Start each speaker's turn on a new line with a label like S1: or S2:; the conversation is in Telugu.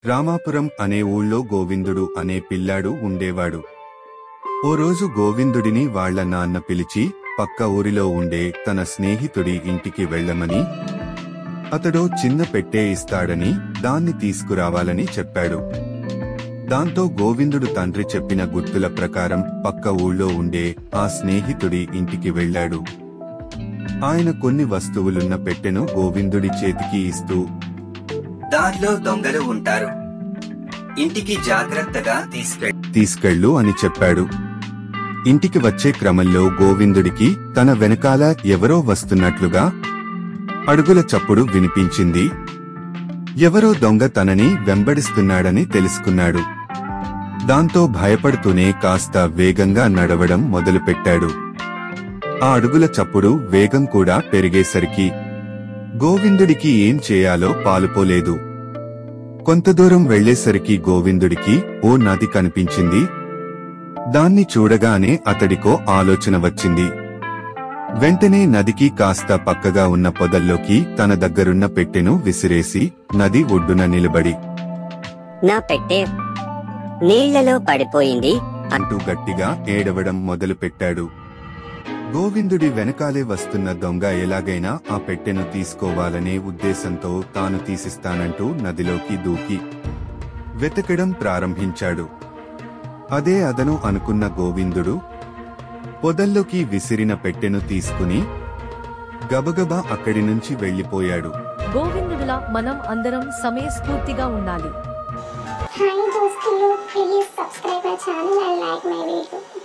S1: రామాపురం అనే ఊళ్ళో గోవిందుడు అనే పిల్లాడు ఉండేవాడు. ఓ రోజు గోవిందుడిని వాళ్ల నాన్న పిలిచి పక్క ఊరిలో ఉండే తన స్నేహితుడి ఇంటికి వెళ్లమని, అతడో చిన్న పెట్టె ఇస్తాడని, దాన్ని తీసుకురావాలని చెప్పాడు. దాంతో గోవిందుడు తండ్రి చెప్పిన గుర్తుల ప్రకారం పక్క ఊళ్ళో ఉండే ఆ స్నేహితుడి ఇంటికి వెళ్లాడు. ఆయన కొన్ని వస్తువులున్న పెట్టెను గోవిందుడి చేతికి ఇస్తూ,
S2: దారిలో దొంగలు ఉంటారు, ఇంటికి జాగ్రత్తగా
S1: తీసుకెళ్ళు అని చెప్పాడు. ఇంటికి వచ్చే క్రమంలో గోవిందుడికి తన వెనకాల ఎవరో వస్తున్నట్లుగా అడుగుల చప్పుడు వినిపించింది. ఎవరో దొంగ తనని వెంబడిస్తున్నాడని తెలుసుకున్నాడు. దాంతో భయపడుతూనే కాస్త వేగంగా నడవడం మొదలుపెట్టాడు. ఆ అడుగుల చప్పుడు వేగం కూడా పెరిగేసరికి గోవిందుడికి ఏం చేయాలో పాలుపోలేదు. కొంత దూరం వెళ్లేసరికి గోవిందుడికి ఓ నది కనిపించింది. దాన్ని చూడగానే అతడికో ఆలోచన వచ్చింది. వెంటనే నదికి కాస్త పక్కగా ఉన్న పొదల్లోకి తన దగ్గరున్న పెట్టెను విసిరేసి నది ఒడ్డున నిలబడి,
S3: నా పెట్టె నీళ్లలో పడిపోయింది
S1: అంటూ గట్టిగా ఏడవడం మొదలుపెట్టాడు. గోవిందుడి వెనకాలే వస్తున్న దొంగ ఎలాగైనా ఆ పెట్టెను తీసుకోవాలనే ఉద్దేశంతో తాను తీసిస్తానంటూ నదిలోకి దూకి వెతకడం ప్రారంభించాడు. అదే అదను అనుకున్న గోవిందుడు పొదల్లోకి విసిరిన పెట్టెను తీసుకుని గబగబా అక్కడి నుంచి వెళ్లిపోయాడు.
S4: గోవిందుడిలా మనం అందరం సమయస్ఫూర్తిగా ఉండాలి.
S5: Hi दोस्तों, please subscribe my channel and like my video.